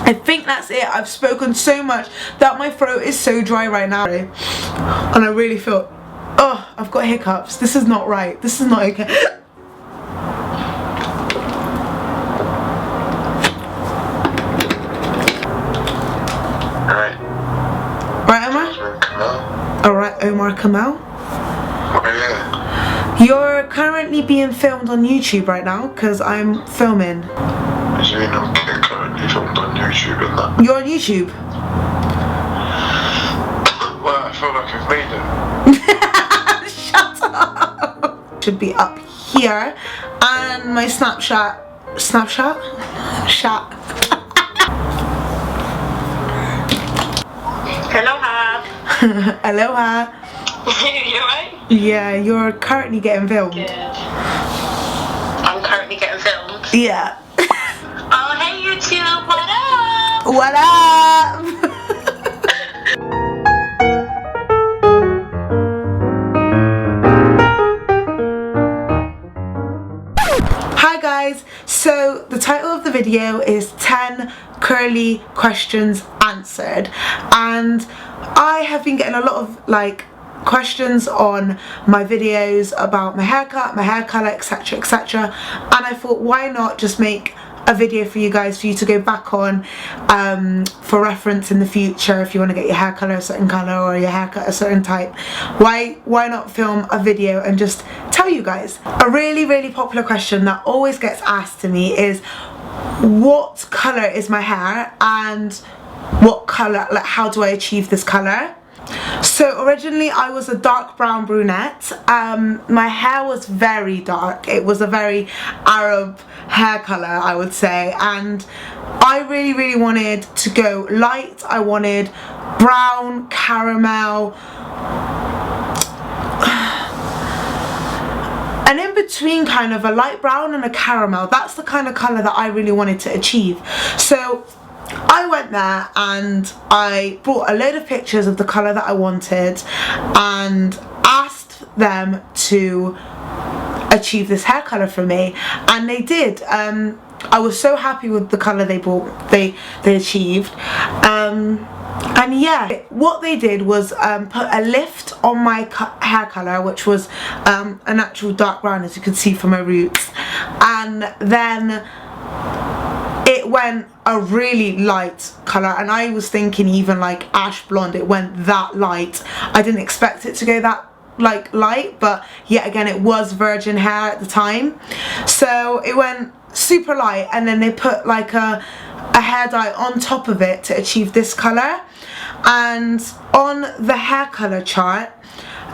I think that's it. I've spoken so much that my throat is so dry right now. And I really feel, oh, I've got hiccups. This is not right. This is not okay. Right, Omar? Alright, Omar Kamal. You're currently being filmed on YouTube right now because I'm filming. What do you mean I'm currently filmed on YouTube and that? You're on YouTube? Well, I feel like I've made it. Shut up! Should be up here. And my Snapchat. Shot. Aloha. Aloha. You alright? Yeah, you're currently getting filmed. Good. I'm currently getting filmed. Yeah. Oh, hey YouTube, what up? What up? Hi guys, so the title of the video is 10 curly questions answered, and I have been getting a lot of questions on my videos about my haircut, my hair colour, etc, etc, and I thought, why not just make a video for you guys for you to go back on for reference in the future if you want to get your hair colour a certain colour or your haircut a certain type. Why not film a video and just tell you guys? A really popular question that always gets asked to me is, what colour is my hair and what colour, how do I achieve this colour? So originally I was a dark brown brunette. My hair was very dark. It was a very Arab hair colour, I would say, and I really wanted to go light. I wanted brown, caramel, and in between kind of a light brown and a caramel. That's the kind of colour that I really wanted to achieve. So I went there and I brought a load of pictures of the colour that I wanted and asked them to achieve this hair colour for me, and they did. I was so happy with the colour they achieved, and yeah, what they did was put a lift on my hair colour, which was a natural dark brown, as you can see from my roots, and then it went a really light colour, and I was thinking even like ash blonde. It went that light. I didn't expect it to go that light, but yet again it was virgin hair at the time, so it went super light, and then they put like a hair dye on top of it to achieve this colour. And on the hair colour chart,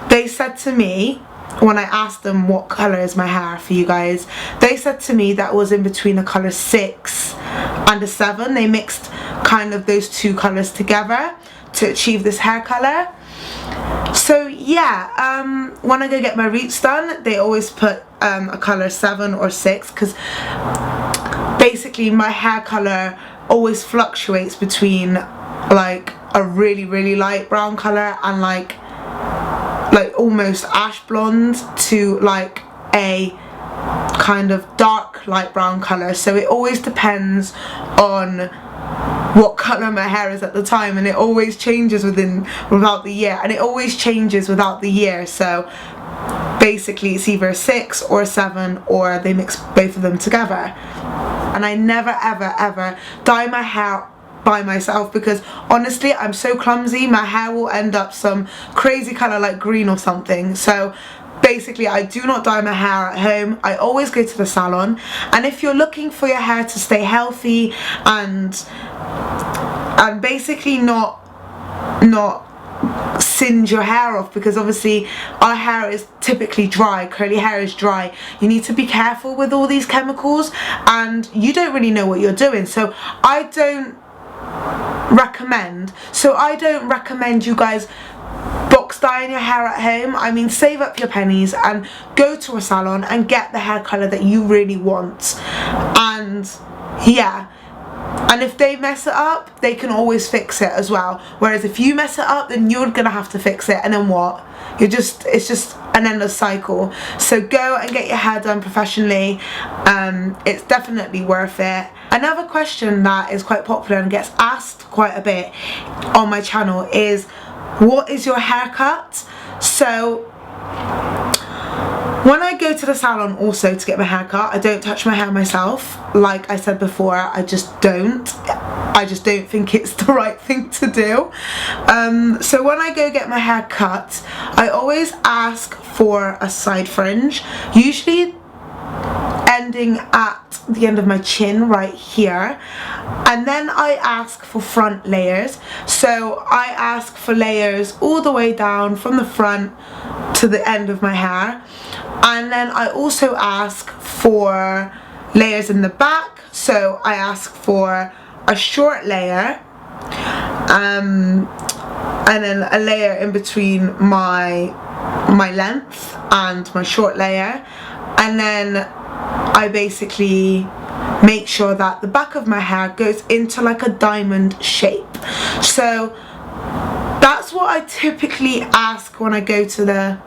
they said to me, when I asked them what colour is my hair for you guys, they said to me that was in between a colour 6 and a 7. They mixed kind of those two colours together to achieve this hair colour. So yeah, when I go get my roots done, they always put a colour 7 or 6, because basically my hair colour always fluctuates between like a really light brown colour and like almost ash blonde to like a kind of dark light brown colour. So it always depends on what colour my hair is at the time, and it always changes without the year, and it always changes without the year. So basically it's either a 6 or a 7, or they mix both of them together. And I never ever dye my hair by myself, because honestly I'm so clumsy. My hair will end up some crazy colour like green or something. So basically I do not dye my hair at home. I always go to the salon. And if you're looking for your hair to stay healthy and basically not singe your hair off, because obviously our hair is typically dry, curly hair is dry, you need to be careful with all these chemicals, and you don't really know what you're doing. So I don't recommend you guys box dyeing your hair at home. I mean, save up your pennies and go to a salon and get the hair colour that you really want. And yeah, and if they mess it up, they can always fix it as well. Whereas if you mess it up, then you're gonna have to fix it, and then what? It's just an endless cycle. So go and get your hair done professionally. It's definitely worth it. Another question that is quite popular and gets asked quite a bit on my channel is, what is your haircut? So when I go to the salon also to get my hair cut, I don't touch my hair myself. Like I said before, I just don't think it's the right thing to do. So when I go get my hair cut, I always ask for a side fringe, usually ending at the end of my chin right here, and then I ask for front layers. So I ask for layers all the way down from the front to the end of my hair, and then I also ask for layers in the back. So I ask for a short layer, and then a layer in between my length and my short layer, and then I basically make sure that the back of my hair goes into like a diamond shape. So that's what I typically ask when I go to the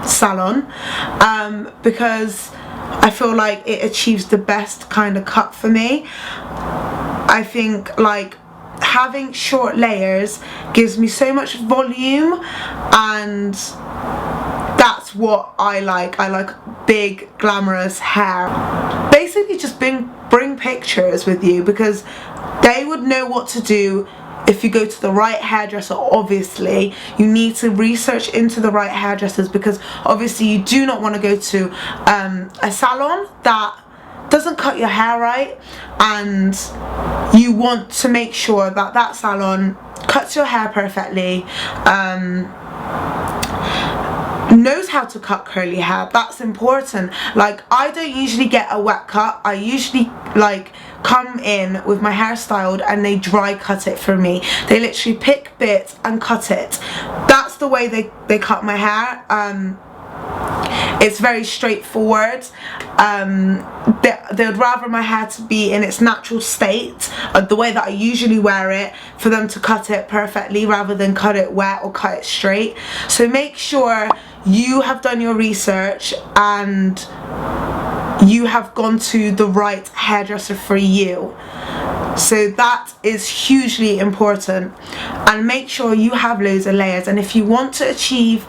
salon, because I feel like it achieves the best kind of cut for me. I think like having short layers gives me so much volume, and that's what I like. I like big glamorous hair. Basically just bring pictures with you, because they would know what to do. If you go to the right hairdresser, obviously you need to research into the right hairdressers, because obviously you do not want to go to a salon that doesn't cut your hair right, and you want to make sure that that salon cuts your hair perfectly, knows how to cut curly hair. That's important. Like, I don't usually get a wet cut. I usually like come in with my hair styled and they dry cut it for me. They literally pick bits and cut it. That's the way they cut my hair. It's very straightforward. They would rather my hair to be in its natural state, the way that I usually wear it, for them to cut it perfectly rather than cut it wet or cut it straight. So make sure you have done your research and you have gone to the right hairdresser for you. So that is hugely important, and make sure you have loads of layers. And if you want to achieve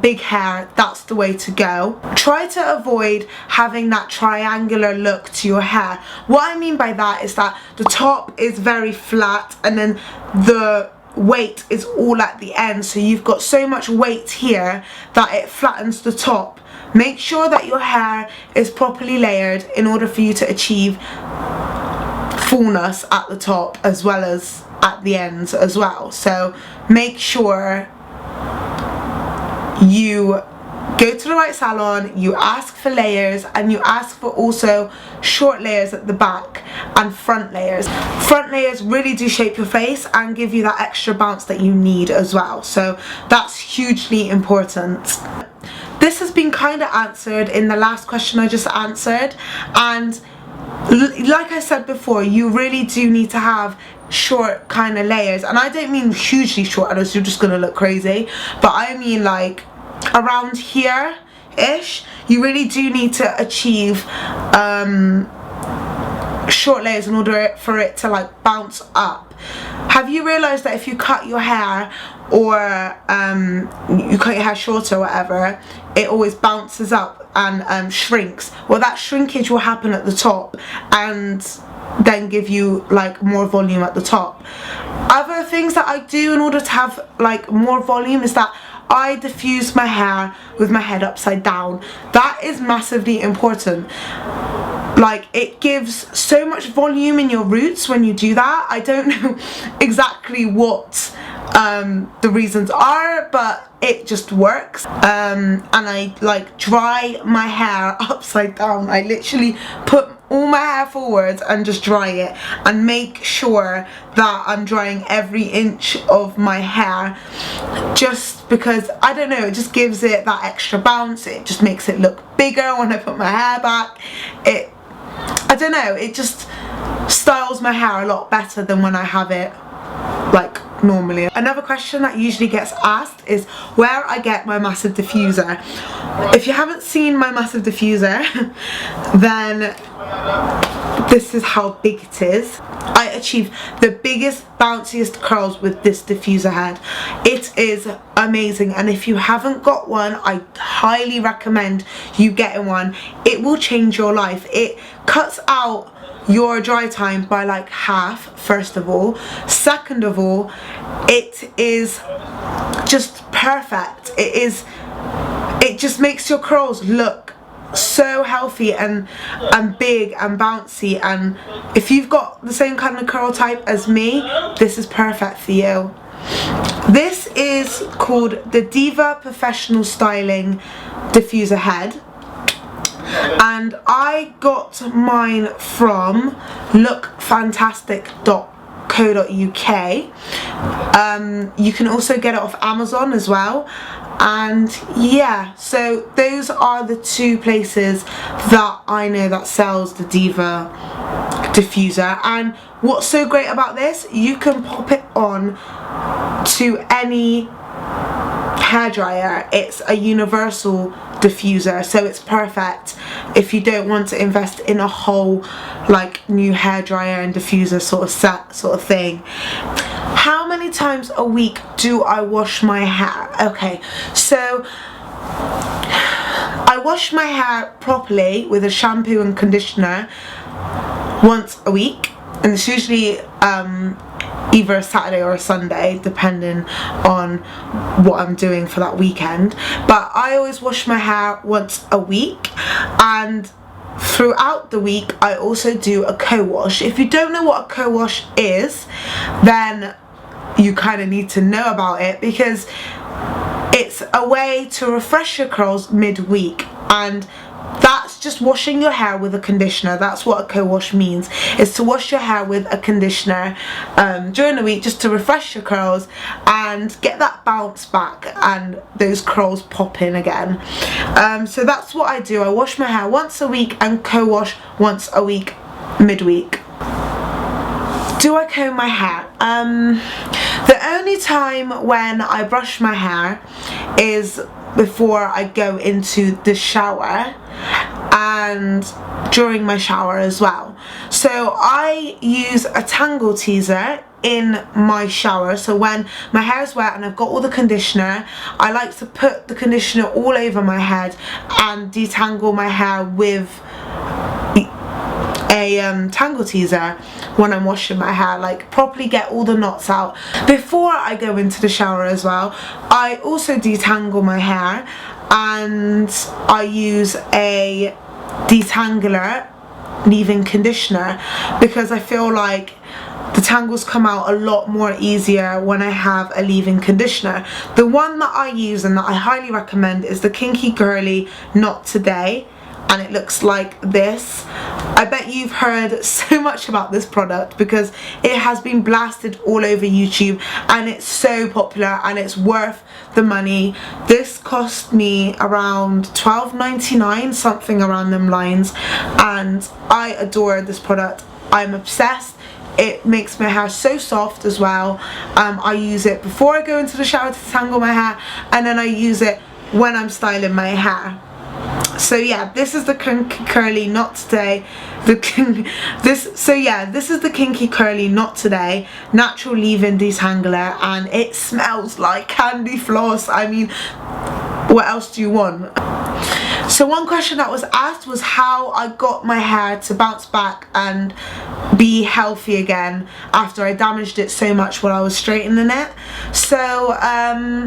big hair, that's the way to go. Try to avoid having that triangular look to your hair. What I mean by that is that the top is very flat and then the weight is all at the end, so you've got so much weight here that it flattens the top. Make sure that your hair is properly layered in order for you to achieve fullness at the top as well as at the ends as well. So make sure you go to the right salon, you ask for layers, and you ask for also short layers at the back and front layers. Front layers really do shape your face and give you that extra bounce that you need as well. So that's hugely important. This has been kind of answered in the last question I just answered, and like I said before, you really do need to have short kind of layers, and I don't mean hugely short, unless you're just gonna look crazy, but I mean like around here ish. You really do need to achieve short layers in order for it to like bounce up. Have you realized that if you cut your hair, or you cut your hair short or whatever, it always bounces up and shrinks? Well, that shrinkage will happen at the top and then give you like more volume at the top. Other things that I do in order to have like more volume is that I diffuse my hair with my head upside down. That is massively important. Like, it gives so much volume in your roots when you do that. I don't know exactly what the reasons are, but it just works. And I like dry my hair upside down. I literally put all my hair forward and just dry it, and make sure that I'm drying every inch of my hair, just because, I don't know, it just gives it that extra bounce. It just makes it look bigger when I put my hair back. I don't know, it just styles my hair a lot better than when I have it like normally. Another question that usually gets asked is where I get my massive diffuser. If you haven't seen my massive diffuser, then this is how big it is. I achieve the biggest, bounciest curls with this diffuser head. It is amazing, and if you haven't got one, I highly recommend you getting one. It will change your life. It cuts out your dry time by like half, first of all. Second of all, it is just perfect. It just makes your curls look so healthy and big and bouncy, and if you've got the same kind of curl type as me, this is perfect for you. This is called the Diva Professional Styling Diffuser Head, and I got mine from lookfantastic.co.uk. You can also get it off Amazon as well. And yeah, so those are the two places that I know that sells the Diva diffuser. And what's so great about this, you can pop it on to any hairdryer. It's a universal diffuser, so it's perfect if you don't want to invest in a whole like new hairdryer and diffuser sort of set sort of thing. How many times a week do I wash my hair? Okay, so I wash my hair properly with a shampoo and conditioner once a week, and it's usually either a Saturday or a Sunday, depending on what I'm doing for that weekend. But I always wash my hair once a week, and throughout the week I also do a co-wash. If you don't know what a co-wash is, then you kind of need to know about it, because it's a way to refresh your curls mid-week, and that's just washing your hair with a conditioner. That's what a co-wash means, is to wash your hair with a conditioner during the week, just to refresh your curls and get that bounce back and those curls pop in again. So that's what I do. I wash my hair once a week and co-wash once a week midweek. Do I comb my hair? The only time when I brush my hair is before I go into the shower and during my shower as well. So I use a tangle teaser in my shower. So when my hair is wet and I've got all the conditioner, I like to put the conditioner all over my head and detangle my hair with a tangle teaser when I'm washing my hair, like properly get all the knots out before I go into the shower as well. I also detangle my hair, and I use a detangler leave-in conditioner, because I feel like the tangles come out a lot more easier when I have a leave-in conditioner. The one that I use and that I highly recommend is the Kinky Curly Not Today, and it looks like this. I bet you've heard so much about this product because it has been blasted all over YouTube, and it's so popular and it's worth the money. This cost me around $12.99, something around them lines, and I adore this product. I'm obsessed. It makes my hair so soft as well. I use it before I go into the shower to detangle my hair, and then I use it when I'm styling my hair. So yeah, this is the Kinky Curly Not Today. This is the Kinky Curly Not Today natural leave-in detangler, and it smells like candy floss. I mean, what else do you want? So one question that was asked was how I got my hair to bounce back and be healthy again after I damaged it so much while I was straightening it. So I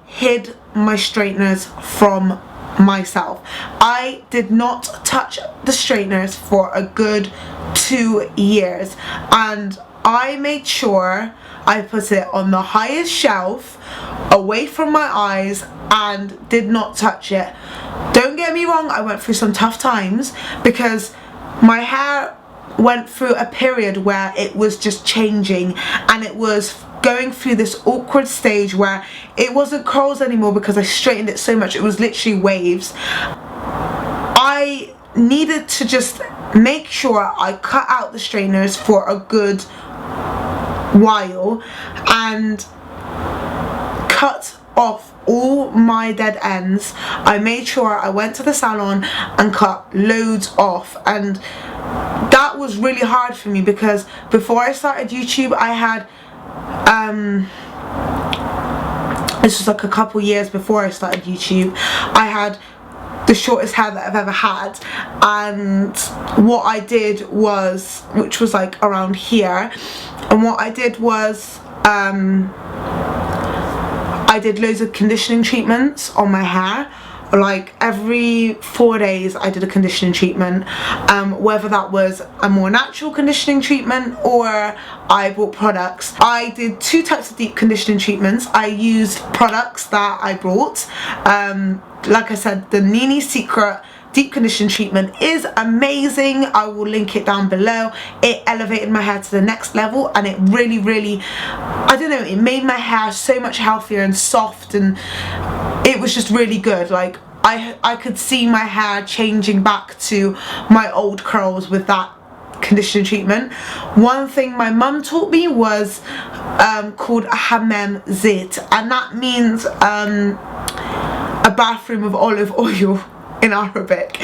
hid my straighteners from myself. I did not touch the straighteners for a good 2 years, and I made sure I put it on the highest shelf away from my eyes and did not touch it. Don't get me wrong, I went through some tough times because my hair went through a period where it was just changing, and it was going through this awkward stage where it wasn't curls anymore because I straightened it so much. It was literally waves. I needed to just make sure I cut out the straighteners for a good while and cut off all my dead ends. I made sure I went to the salon and cut loads off, and that was really hard for me because before I started YouTube I had this was like a couple years before I started YouTube, I had the shortest hair that I've ever had, and what I did was, which was like around here, and what I did was I did loads of conditioning treatments on my hair. Like every 4 days I did a conditioning treatment, whether that was a more natural conditioning treatment or I bought products. I did 2 types of deep conditioning treatments. I used products that I bought. Like I said, the Nini's Secret deep conditioning treatment is amazing. I will link it down below. It elevated my hair to the next level, and it really, I don't know, it made my hair so much healthier and soft, and it was just really good. Like I could see my hair changing back to my old curls with that conditioning treatment. One thing my mum taught me was called a hammam zit, and that means a bathroom of olive oil in Arabic.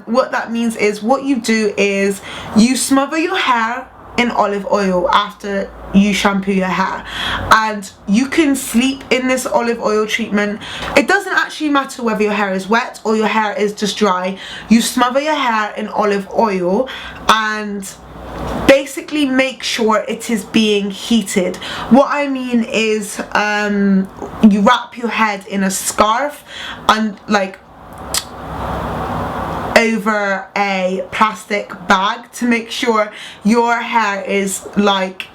What that means is, what you do is you smother your hair in olive oil after you shampoo your hair, and you can sleep in this olive oil treatment. It doesn't actually matter whether your hair is wet or your hair is just dry. You smother your hair in olive oil and basically make sure it is being heated. What I mean is you wrap your head in a scarf and like over a plastic bag to make sure your hair is like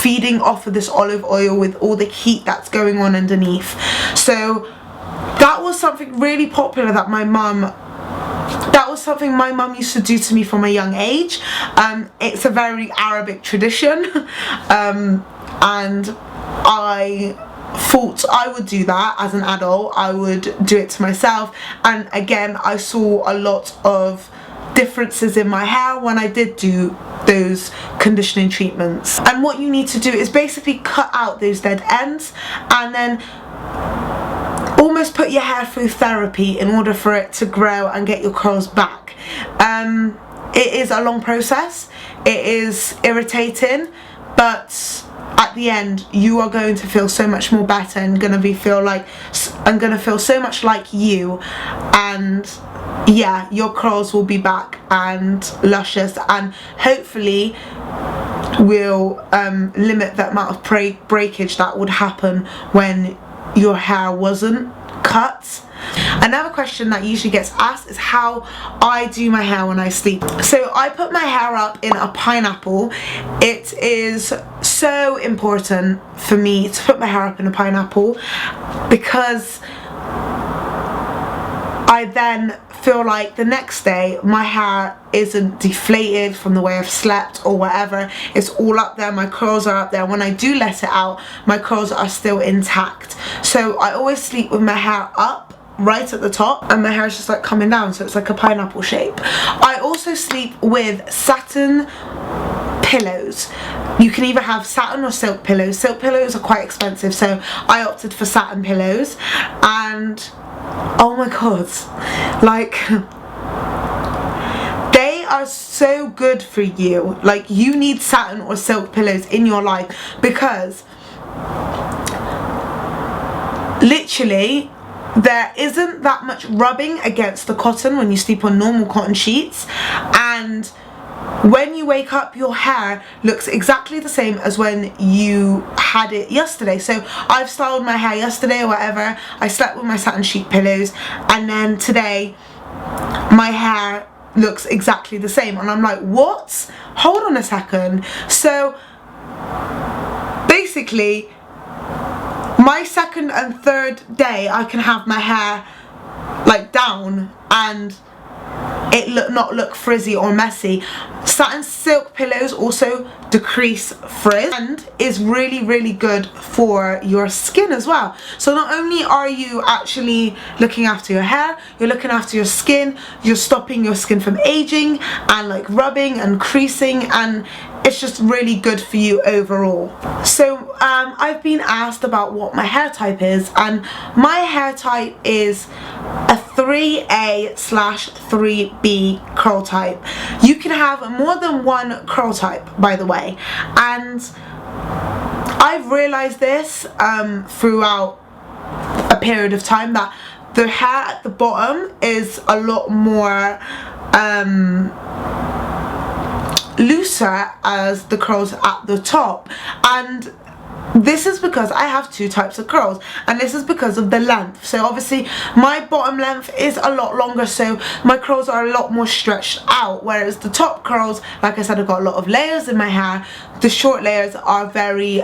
feeding off of this olive oil with all the heat that's going on underneath. So that was something really popular that my mum used to do to me from a young age. It's a very Arabic tradition, and I thought I would do that as an adult. I would do it to myself, and again I saw a lot of differences in my hair when I did do those conditioning treatments. And what you need to do is basically cut out those dead ends and then almost put your hair through therapy in order for it to grow and get your curls back. It is a long process, it is irritating, but at the end you are going to feel so much more better and gonna feel so much like you, and yeah, your curls will be back and luscious, and hopefully will limit the amount of breakage that would happen when your hair wasn't cut. Another question that usually gets asked is how I do my hair when I sleep. So I put my hair up in a pineapple. It is so important for me to put my hair up in a pineapple because I then feel like the next day my hair isn't deflated from the way I've slept or whatever. It's all up there, my curls are up there. When I do let it out, my curls are still intact. So I always sleep with my hair up right at the top and my hair is just like coming down, so it's like a pineapple shape. I also sleep with satin pillows. You can either have satin or silk pillows. Silk pillows are quite expensive, so I opted for satin pillows, and oh my god, like they are so good for you. Like, you need satin or silk pillows in your life because literally there isn't that much rubbing against the cotton when you sleep on normal cotton sheets, and when you wake up your hair looks exactly the same as when you had it yesterday. So I've styled my hair yesterday or whatever, I slept with my satin sheet pillows, and then today my hair looks exactly the same, and I'm like, what? Hold on a second. So basically my second and third day I can have my hair like down, and it not look frizzy or messy. Satin silk pillows also decrease frizz and is really good for your skin as well. So not only are you actually looking after your hair, you're looking after your skin, you're stopping your skin from aging and like rubbing and creasing, and it's just really good for you overall. So I've been asked about what my hair type is, and my hair type is a 3A/3B curl type. You can have more than one curl type, by the way, and I've realized this throughout a period of time, that the hair at the bottom is a lot more looser as the curls at the top, and this is because I have two types of curls, and this is because of the length. So obviously my bottom length is a lot longer, so my curls are a lot more stretched out, whereas the top curls, like I said, I've got a lot of layers in my hair. The short layers are very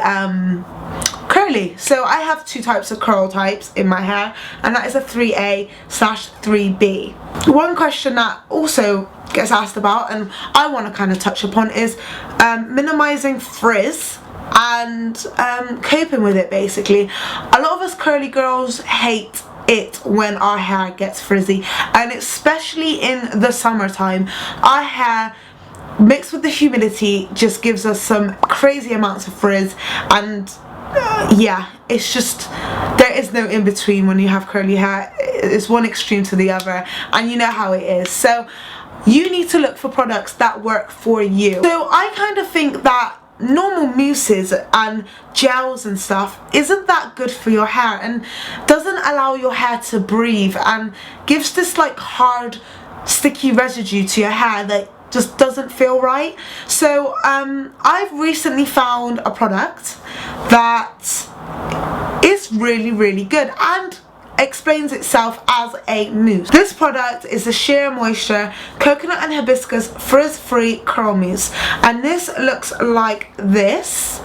curly. So I have two types of curl types in my hair, and that is a 3A/3B. One question that also gets asked about, and I want to kind of touch upon, is minimizing frizz and coping with it. Basically, a lot of us curly girls hate it when our hair gets frizzy, and especially in the summertime, our hair mixed with the humidity just gives us some crazy amounts of frizz, and yeah, it's just, there is no in between when you have curly hair. It's one extreme to the other, and you know how it is. So you need to look for products that work for you. So I kind of think that normal mousses and gels and stuff isn't that good for your hair, and doesn't allow your hair to breathe, and gives this like hard sticky residue to your hair that just doesn't feel right. So I've recently found a product that is really good and explains itself as a mousse. This product is the Sheer Moisture Coconut and Hibiscus Frizz Free Curl Mousse, and this looks like this,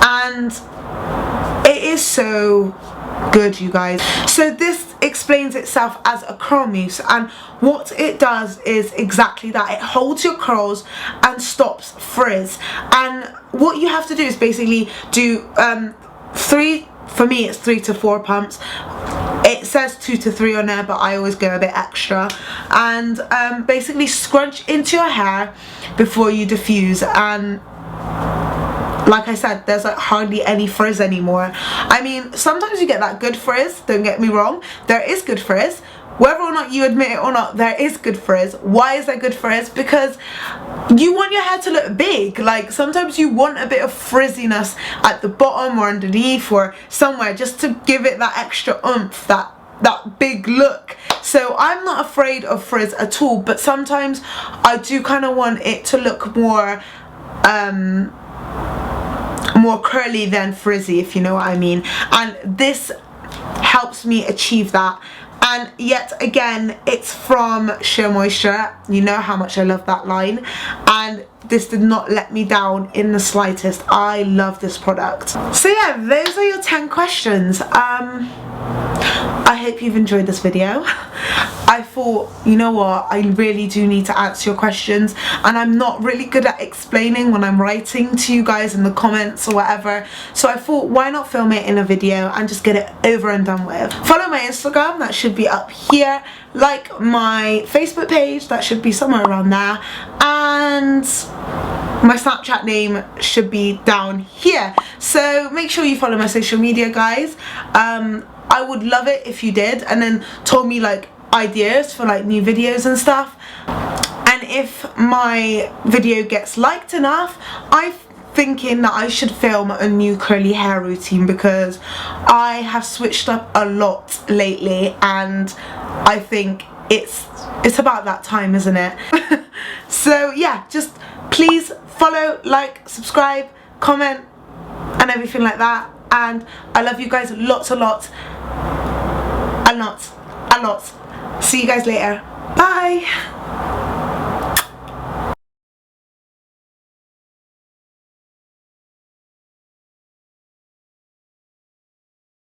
and it is so good, you guys. So this explains itself as a curl mousse, and what it does is exactly that. It holds your curls and stops frizz, and what you have to do is basically do for me it's 3 to 4 pumps. It says 2 to 3 on there, but I always go a bit extra, and basically scrunch into your hair before you diffuse, and like I said, there's like hardly any frizz anymore. I mean, sometimes you get that good frizz, don't get me wrong, there is good frizz. Whether or not you admit it or not, there is good frizz. Why is there good frizz? Because you want your hair to look big. Like, sometimes you want a bit of frizziness at the bottom or underneath or somewhere, just to give it that extra oomph, that big look. So I'm not afraid of frizz at all, but sometimes I do kind of want it to look more curly than frizzy, if you know what I mean, and this helps me achieve that. And yet again, it's from Sheer Moisture. You know how much I love that line, and this did not let me down in the slightest. I love this product. So yeah, those are your 10 questions. I hope you've enjoyed this video. I thought, you know what, I really do need to answer your questions, and I'm not really good at explaining when I'm writing to you guys in the comments or whatever, so I thought, why not film it in a video and just get it over and done with. Follow my Instagram, that should be up here, like my Facebook page, that should be somewhere around there, and my Snapchat name should be down here. So make sure you follow my social media, guys. I would love it if you did, and then told me like ideas for like new videos and stuff. And if my video gets liked enough, I'm thinking that I should film a new curly hair routine, because I have switched up a lot lately, and I think it's about that time, isn't it? So yeah, just please follow, like, subscribe, comment and everything like that, and I love you guys lots, a lot. See you guys later. Bye.